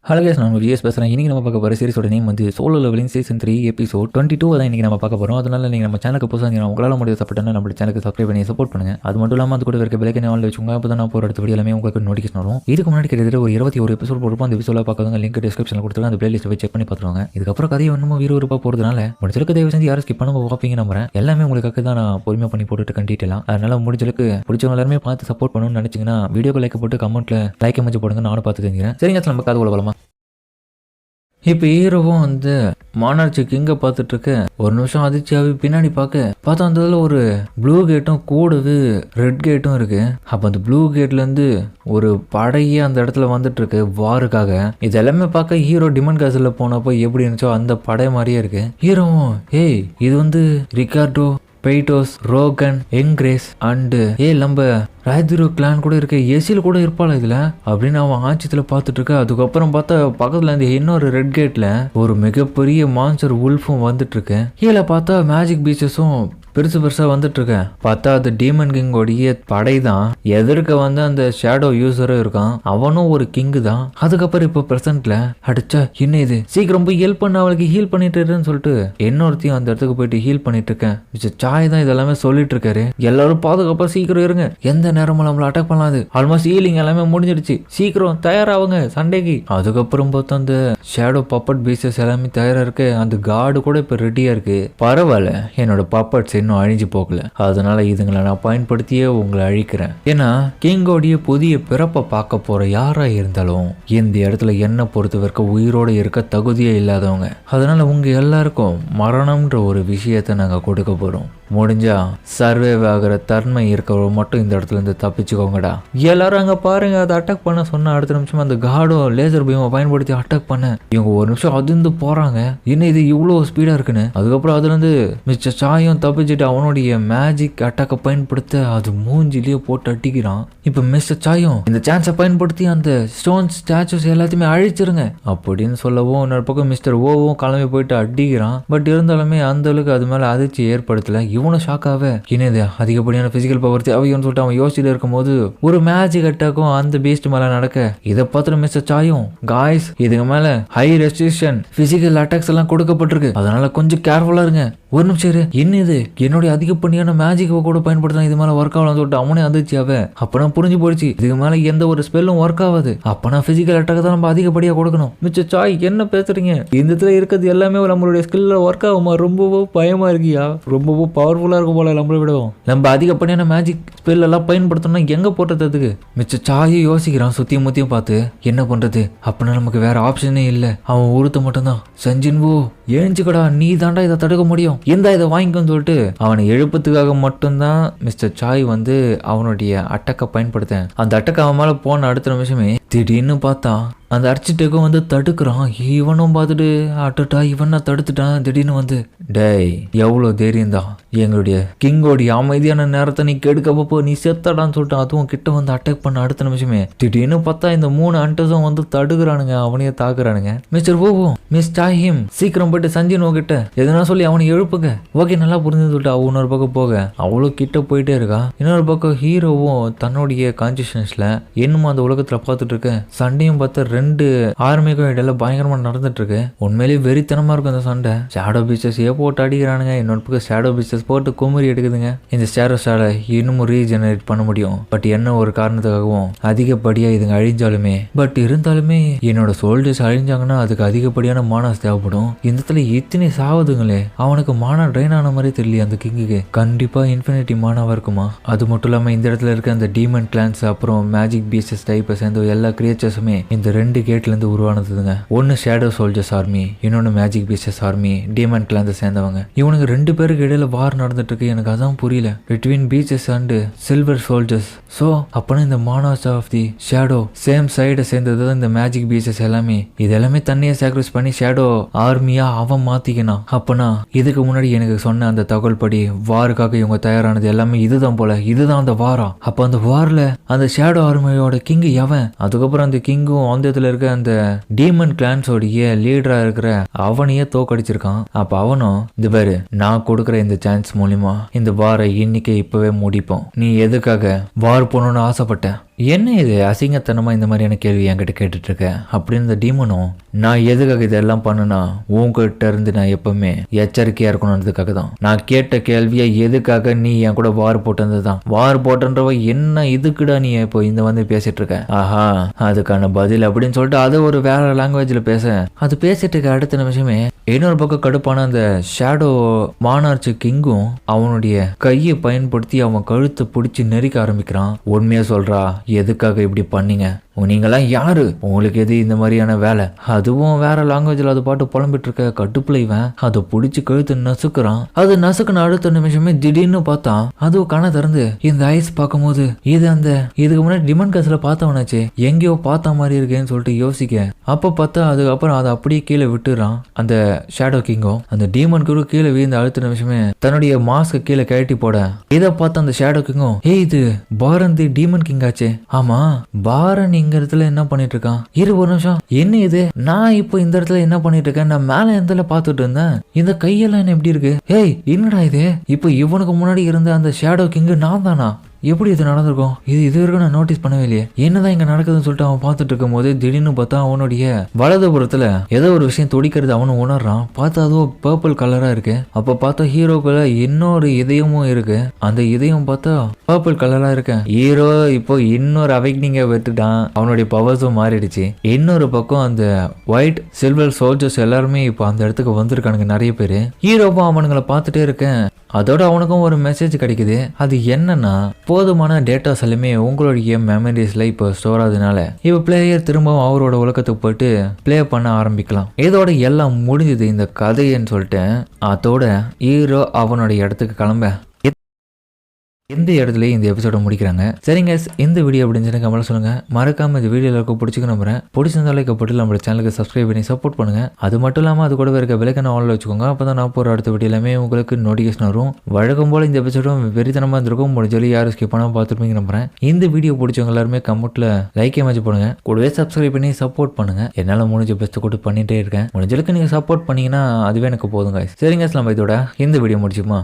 Hello case, நான் vs பேசுகிறேன். இன்றைக்கி நம்ம பார்க்க போகிற சீரிஸோட நேம் வந்து சோலோ லெவலிங் சீசன் 3 எபிசோட் 22 தான் இன்றைக்கி நம்ம பார்க்க போகிறோம். அதனால நீங்கள் நம்ம சேனலுக்கு புதுசாக உங்களால் முடிவு சப்போர்ட்னா நம்ம சேனலுக்கு சப்ஸ்கிரைப் பண்ணி சப்போர்ட் பண்ணுங்கள். அது மட்டும் இல்லாமல் அது கூட இருக்க பெல்லைக்கன் ஆல் வச்சுக்கோங்க. அப்போ தான் நான் போகிற அடுத்த வீடியோ எல்லாமே உங்களுக்கு நோட்டிஃபிகேஷன் வரும். இதுக்கு முன்னாடி கிட்டத்தட்ட ஒரு 21 எபிசோட் போடுறப்போ அந்த எபிசோட பார்க்காதவங்க லிங்க் டிஸ்கிரிப்ஷனில் கொடுத்துருங்க. அந்த பிளேலிஸ்ட்டை போய் செக் பண்ணி பார்த்துருவாங்க. இதுக்கப்புறம் கதையை இன்னும் விறுவிறுப்பாக போகிறதுனால முடிஞ்சளவுக்கு தயவு செஞ்சு யாரும் ஸ்கிப் பண்ணாமல் பார்ப்பீங்க நம்புறேன். எல்லாமே உங்களுக்காக தான் நான் பொறுமையாக பண்ணி போட்டுட்டு டீட்டெயிலாக. அதனால் முடிஞ்சளவுக்கு பிடிச்சவங்க எல்லாருமே பார்த்து சப்போர்ட் பண்ணணும்னு நினச்சிங்கன்னா வீடியோக்கு லைக் போட்டு கமெண்ட்டில் லைக் அமைச்சு போடுங்க. நானும் பார்த்து தெரிஞ்சுக்கிறேன். சரிங்க, நம்ம கதை உலகமா இப்போ ஹீரோவும் வந்து மானாட்சி கிங்கை பார்த்துட்டு இருக்க ஒரு நிமிஷம் அதிர்ச்சியாகி பின்னாடி பார்த்தா அந்த இதில் ஒரு ப்ளூ கேட்டும் கூடவே ரெட் கேட்டும் இருக்கு. அப்போ அந்த ப்ளூ கேட்லேருந்து ஒரு படையே அந்த இடத்துல வந்துட்டு இருக்கு வாருக்காக. இது எல்லாமே பார்க்க ஹீரோ டிமன் கேசலில் போனப்போ எப்படி இருந்துச்சோ அந்த படை மாதிரியே இருக்கு. ஹீரோவும் ஏய் இது வந்து ரிகார்டோ, பெய்டோஸ், ரோகன், எங்கிரேஸ் அண்டு நம்ம ராஜ்திரோ கிளான் கூட இருக்க ஏசியில் கூட இருப்பாள் இதுல அப்படின்னு அவன் ஆச்சரியத்தில் பார்த்துட்டு இருக்க. அதுக்கப்புறம் பார்த்தா பக்கத்துல இந்த இன்னொரு ரெட் கேட்ல ஒரு மிகப்பெரிய மான்ஸ்டர் உல்ஃபும் வந்துட்டு இருக்கு. கீழே பார்த்தா மேஜிக் பீச்சஸும் பெருசா வந்துட்டு இருக்கேன். பார்த்தா அது டீமன் கிங்கோடைய படை தான். எதிர்க்க வந்து அந்த ஷேடோ யூசரும் இருக்கான், அவனும் ஒரு கிங்கு தான். அதுக்கப்புறம் இப்போ பிரசன்ட்ல அடிச்சா என்ன இது, சீக்கிரம் போய் ஹெல்ப் பண்ண, அவளுக்கு ஹீல் பண்ணிட்டு சொல்லிட்டு இன்னொருத்தையும் அந்த இடத்துக்கு போயிட்டு ஹீல் பண்ணிட்டு இருக்கேன். சாய் தான் இதெல்லாமே சொல்லிட்டு இருக்காரு. எல்லாரும் பாதுகாப்பா சீக்கிரம் இருங்க, எந்த நேரமும் நம்மள அட்டாக் பண்ணலாது, ஆல்மோஸ்ட் ஹீலிங் எல்லாமே முடிஞ்சிடுச்சு, சீக்கிரம் தயாராகுங்க சண்டைக்கு. அதுக்கப்புறம் பார்த்தா அந்த ஷேடோ பப்பட் பீசஸ் எல்லாமே தயாரா இருக்கு. அந்த கார்டு கூட இப்ப ரெடியா இருக்கு. பரவாயில்ல, என்னோட பப்பட்ஸ் இன்னும் அழிஞ்சு போகல, அதனால இதுங்களை நான் பயன்படுத்தியே உங்களை அழிக்கிறேன். ஏன்னா கிங்கோடைய புதிய பிறப்பை பார்க்க போற யாரா இருந்தாலும் இந்த இடத்துல என்ன பொறுத்த வரைக்கும் உயிரோட இருக்க தகுதியே இல்லாதவங்க. அதனால உங்க எல்லாருக்கும் மரணம்ன்ற ஒரு விஷயத்த நாங்க கொடுக்க போறோம். முடிஞ்சா சர்வைவ் ஆகிற தன்மை இருக்கிறவங்க மட்டும் இந்த இடத்துல இருந்து தப்பிச்சுக்கோங்கடா. எல்லாரும் அங்க பாருங்க, அதை அட்டாக் பண்ண சொன்ன அடுத்த நிமிஷம் அந்த கார்டும் லேசர் பீமை பயன்படுத்தி அட்டாக் பண்ண இவங்க ஒரு நிமிஷம் அதிர்ந்து போறாங்க, என்ன இது இவ்வளவு ஸ்பீடா இருக்குன்னு. அதுக்கப்புறம் அதுல இருந்து மிஸ்டர் சாயும் தப்பிச்சுட்டு அவனுடைய மேஜிக் அட்டாக்கை பயன்படுத்த அது மூஞ்சிலேயே போட்டு அடிக்கிறான். இப்ப மிஸ்டர் சாயும் இந்த சான்ஸை பயன்படுத்தி அந்த ஸ்டோன் ஸ்டாச்சுஸ் எல்லாத்தையுமே அழிச்சிருங்க அப்படின்னு சொல்லவும் இன்னொரு பக்கம் மிஸ்டர் ஓவும் கிளம்பி போயிட்டு அடிக்கிறான். பட் இருந்தாலுமே அந்த அளவுக்கு அது மேல அதிர்ச்சி ஏற்படுத்தல. இவனும் ஷாக்காக என்னது அதிகப்படியான பிசிக்கல் பவர் தேவைன்னு சொல்லிட்டு அவன் யோசிச்சுட்டு இருக்கும் போது ஒரு மேஜிக் அட்டாக்கும் அந்த பீஸ்ட் மேல நடக்க இதை பார்த்துட்டு மிஸ்டர் சாயும் காய்ஸ் இதுக்கு மேல ஹை ரெஸ்ட்ரிக்ஷன் பிசிக்கல் அட்டாக்ஸ் எல்லாம் கொடுக்கப்பட்டிருக்கு, அதனால கொஞ்சம் கேர்ஃபுல்லா இருங்க. ஒரு நிமிஷம் இரு, என்ன இது என்னுடைய அதிகப்படியான மேஜிக் கூட பயன்படுத்தினா இது மேல ஒர்க் ஆகலாம்னு சொல்லிட்டு அவனே அதிர்ச்சியாவே அப்பனா புரிஞ்சு போயிடுச்சு இதுக்கு மேல எந்த ஒரு ஸ்பெல்லும் ஒர்க் ஆகாது, அப்பனா பிசிக்கல் அட்டாக் தான் நம்ம அதிகப்படியா கொடுக்கணும். மிஸ்டர் சாய் என்ன பேசுறீங்க, இந்த இடத்துல இருக்கிறது எல்லாமே நம்மளுடைய ஸ்கில்ல ஒர்க் ஆகுமா, ரொம்பவோ பயமா இருக்கியா, ரொம்பவோ பவர்ஃபுல்லா இருக்கும் போல நம்மளை விடுவோம், நம்ம அதிகப்படியான மேஜிக் ஸ்பெல் எல்லாம் பயன்படுத்தணும்னா எங்க போட்டதுக்கு. மிஸ்டர் சாயை யோசிக்கிறான், சுத்தியும் முத்தியும் பார்த்து என்ன பண்றது, அப்படின்னா நமக்கு வேற ஆப்ஷனே இல்லை, அவன் ஒருத்த மட்டும்தான். சஞ்சின்வோ ஏஞ்சுக்கடா, நீ தாண்டா இதை தடுக்க முடியும், இதை வாங்கிக்கோன்னு சொல்லிட்டு அவனை எழுப்பத்துக்காக மட்டும்தான் மிஸ்டர் சாய் வந்து அவனுடைய அட்டக்கை பயன்படுத்தேன். அந்த அட்டக்கை அவன் மேல போன அடுத்த நிமிஷமே திடீர்னு பார்த்தா அந்த அர்ச்சிட்டேக்கும் வந்து தடுக்கிறான். இவனும் பார்த்துட்டு அட்டட்டா இவன் தடுத்துட்டான். திடீர்னு வந்து டேய் எவ்வளோ தைரியம் தான் எங்களுடைய கிங்கோடைய அமைதியான நேரத்தை நீ கெடுக்கப்போ நீ செத்தடான்னு சொல்லிட்டு அதுவும் கிட்ட வந்து அட்டாக் பண்ண அடுத்த நிமிஷமே திடீர்னு பார்த்தா இந்த 3 அண்டர்ஸும் வந்து தடுக்கிறானுங்க, அவனையே தாக்குறானுங்க. மிஸ்டர் ஓவோ மிஸ் சாஹிம் சீக்கிரம் போயிட்டு சஞ்சினோ கிட்ட எதுனா சொல்லி அவனை எழுப்புங்க. ஓகே நல்லா புரிஞ்சுன்னு சொல்லிட்டு அவன் இன்னொரு பக்கம் போக அவ்வளோ கிட்ட போயிட்டே இருக்கா. இன்னொரு பக்கம் ஹீரோவும் தன்னுடைய கான்சியஸ்னஸ்ல என்னமோ அந்த உலகத்துல பார்த்துட்டு இருக்க. சண்டையும் பார்த்து 2 ஆர்மிக்கும் இடையில பயங்கரமா நடந்துட்டு இருக்கு. உண்மையிலேயே வெறித்தனமா இருக்கும் அந்த சண்டை. ஷேடோ பீச்சஸ் போட்டு அடிக்கிறானுங்க, இன்னொரு பக்கம் ஷேடோ பீச்சஸ் போட்டு குமரி எடுக்குதுங்க. இந்த ஷேடோ இன்னமும் ரீஜெனரேட் பண்ண முடியும். பட் என்ன ஒரு காரணத்துக்காகவும் அதிகப்படியா இதுங்க அழிஞ்சாலுமே பட் இருந்தாலுமே என்னோட சோல்ஜர்ஸ் அழிஞ்சாங்கன்னா அதுக்கு அதிகப்படியான மானாஸ் தேவைப்படும். இந்த இடத்துல இத்தனை சாவதுங்களே, அவனுக்கு மானா ட்ரெயின் ஆன மாதிரி தெரியல. அந்த கிங்குக்கு கண்டிப்பா இன்ஃபினிட்டி மானாவா இருக்குமா. அது மட்டும் இல்லாம இந்த இடத்துல இருக்க அந்த டீமன் கிளான்ஸ் அப்புறம் மேஜிக் பீச்சஸ் டைப்பை சேர்ந்த எல்லா கிரியேச்சர்ஸுமே இந்த 2 கேட்ல இருந்து உருவானதுங்க. ஒன்னு ஷேடோ சோல்ஜர்ஸ் ஆர்மி, இன்னொன்னு மேஜிக் பீச்சஸ் ஆர்மி டீமன் கிளான்ஸை சேர்ந்தவங்க. இவனுக்கு 2 பேருக்கு இடையில வார் நடந்துட்டு இருக்கு. எனக்கு அதான் புரியல, between peaches and silver soldiers. So அப்பனா இந்த மானாஸ் ஆஃப் தி ஷேடோ சேம் சைடை சேர்ந்தது இந்த மேஜிக் பீச்சஸ் எல்லாமே. இது எல்லாமே தண்ணியை சாக்ரிஃபைஸ் பண்ணி ஷேடோ ஆர்மியா அவன் மாத்திக்கணும். அப்பனா இதுக்கு முன்னாடி எனக்கு சொன்ன அந்த தகவல் படி வாருக்காக இவங்க தயாரானது எல்லாமே இதுதான் போல, இதுதான் அந்த வாரா. அப்ப அந்த வார்ல அந்த ஷேடோ ஆர்மியோட கிங் எவன், அதுக்கப்புறம் அந்த கிங்கும் அந்த இருக்க அந்த டீமன் கிளான்ஸோடைய லீடரா இருக்கிற அவனையே தோக்கடிச்சிருக்கான். அப்ப அவனும் இந்த பேரு நான் கொடுக்குற இந்த சான்ஸ் மூலியமா இந்த வாரை இன்னைக்கு இப்பவே முடிப்போம். நீ எதுக்காக வார் போகணும்னு ஆசைப்பட்ட, என்ன இது அசிங்கத்தனமா இந்த மாதிரியான கேள்வி என்கிட்ட கேட்டுட்டு இருக்க அப்படின்னு இந்த டீமனும், நான் எதுக்காக இதெல்லாம் பண்ணுனா உங்ககிட்ட இருந்து நான் எப்பவுமே எச்சரிக்கையா இருக்கணும்ன்றதுக்காக தான். நான் கேட்ட கேள்வியை எதுக்காக நீ என் கூட வார் போட்டது தான். வார் போட்டன்றவ என்ன இதுக்குடா நீ இப்போ இந்த வந்து பேசிட்டு இருக்க, ஆஹா அதுக்கான பதில் அப்படின்னு சொல்லிட்டு அதை ஒரு வேற லாங்குவேஜ்ல பேச, அது பேசிட்டு இருக்க அடுத்த நிமிஷமே இன்னொரு பக்கம் கடுப்பான அந்த ஷேடோ மானார்ச்சி கிங்கும் அவனுடைய கையை பயன்படுத்தி அவன் கழுத்தை பிடிச்சி நெரிக்க ஆரம்பிக்கிறான். உண்மையா சொல்றா, எதுக்காக இப்படி பண்ணீங்க, நீங்களாம் யாரு, உங்களுக்கு எது இந்த மாதிரியான வேலை, அதுவும் வேற லாங்குவேஜ்ல அது பாட்டு புலம்பிட்டு இருக்க கட்டுப்புல இவன் அதை பிடிச்சி கழுத்து நசுக்குறான். அது நசுக்குன அடுத்த நிமிஷமே திடீர்னு பார்த்தான், அதுவும் கண்ணை திறந்து இந்த ஐஸ் பார்க்கும் போது இது அந்த இதுக்கு முன்னாடி டிமன் கஸ்ல பார்த்தவனாச்சு, எங்கேயோ பார்த்த மாதிரி இருக்கேன்னு சொல்லிட்டு யோசிக்க, அப்ப பார்த்தா அதுக்கப்புறம் அதை அப்படியே கீழே விட்டுறான். அந்த ஷேடோ கிங்கும் அந்த டீமன் கூட கீழே வீழ்ந்த அடுத்த நிமிஷமே தன்னுடைய மாஸ்க கீழே கழட்டி போட, இதை பார்த்த அந்த ஷேடோ கிங்கும், ஏய் இது பாரன் தி டீமன் கிங் ஆச்சே, ஆமா பாரன் இங்க இடத்துல என்ன பண்ணிட்டு இருக்கான், ஒரு நிமிஷம் என்ன இது, நான் இப்போ இந்த இடத்துல என்ன பண்ணிட்டு இருக்கேன், நான் மேல இடத்துல பாத்துட்டு இருந்தேன், இந்த கையெல்லாம் என்ன எப்படி இருக்கு, ஏய் என்னடா இது, இப்போ இவனுக்கு முன்னாடி இருந்த அந்த ஷேடோ கிங் நான் தானா, எப்படி இது நடந்திருக்கும், இது வரைக்கும் நான் நோட்டீஸ் பண்ணவே இல்லையே, என்னதான் இங்க நடக்குதுன்னு சொல்லிட்டு அவன் பார்த்துட்டு இருக்கும் போது திடீர்னு பார்த்தா அவனுடைய வலதுபுறத்துல ஏதோ ஒரு விஷயம் துடிக்கிறது அவனும் உணர்றான். பார்த்தா அதுவும் பர்பிள் கலரா இருக்கு. அப்ப பார்த்தா ஹீரோக்குள்ள இன்னொரு இதயமும் இருக்கு. அந்த இதயம் பார்த்தா பர்பிள் கலரா இருக்கு. ஹீரோ இப்போ இன்னொரு அவைக்னிங்க விட்டுட்டான், அவனுடைய பவர்ஸும் மாறிடுச்சு. இன்னொரு பக்கம் அந்த ஒயிட் சில்வர் சோல்ஜர்ஸ் எல்லாருமே இப்போ அந்த இடத்துக்கு வந்திருக்கானுங்க நிறைய பேரு. ஹீரோவும் அவனுங்களை பார்த்துட்டே இருக்கேன். அதோட அவனுக்கும் ஒரு மெசேஜ் கிடைக்குது. அது என்னன்னா, போதுமான டேட்டாஸ் எல்லாமே உங்களுடைய மெமரிஸ்ல இப்போ ஸ்டோர் ஆகுதுனால இப்போ பிளேயர் திரும்பவும் அவரோட உலகத்துக்கு போயிட்டு பிளே பண்ண ஆரம்பிக்கலாம். இதோட எல்லாம் முடிஞ்சது இந்த கதைன்னு சொல்லிட்டு அதோட ஹீரோ அவனுடைய இடத்துக்கு கிளம்ப எந்த இடத்துலயும் இந்த எபிசோட முடிக்கிறாங்க. சரிங்க, இந்த வீடியோ அப்படின்னு கமெண்ட் சொல்லுங்க. மறக்காம இந்த வீடியோல இருக்க பிடிச்சிக்க நம்புறேன். பிடிச்சிருந்தா லைக் போட்டு நம்ம சேனலுக்கு சப்ஸ்கிரைப் பண்ணி சப்போர்ட் பண்ணுங்க. அது மட்டும் இல்லாமல் அது கூட இருக்க விலைக்கான ஆன்ல வச்சுக்கோங்க. அப்பதான் நான் போகிற அடுத்த வீடியோ எல்லாமே உங்களுக்கு நோட்டிஃபிகேஷன் வரும். வழக்கம் போல இந்த எபிசோடும் வெறித்தனமா இருந்திருக்கும். முடிஞ்சாலும் யாரும் ஸ்கிப் பண்ணாம பார்த்துருப்பீங்க நம்புறேன். இந்த வீடியோ பிடிச்சவங்க எல்லாருமே கமெண்ட்ல லைக் ஏமாச்சு போடுங்க. கூடவே சப்ஸ்கிரைப் பண்ணி சப்போர்ட் பண்ணுங்க. என்னால முடிஞ்ச பெஸ்ட் கூட பண்ணிட்டே இருக்கேன். முடிஞ்சளவுக்கு நீங்க சப்போர்ட் பண்ணீங்கன்னா அதுவே எனக்கு போதுங்க. சரிங்க, நம்ம இதோட இந்த வீடியோ முடிச்சுமா.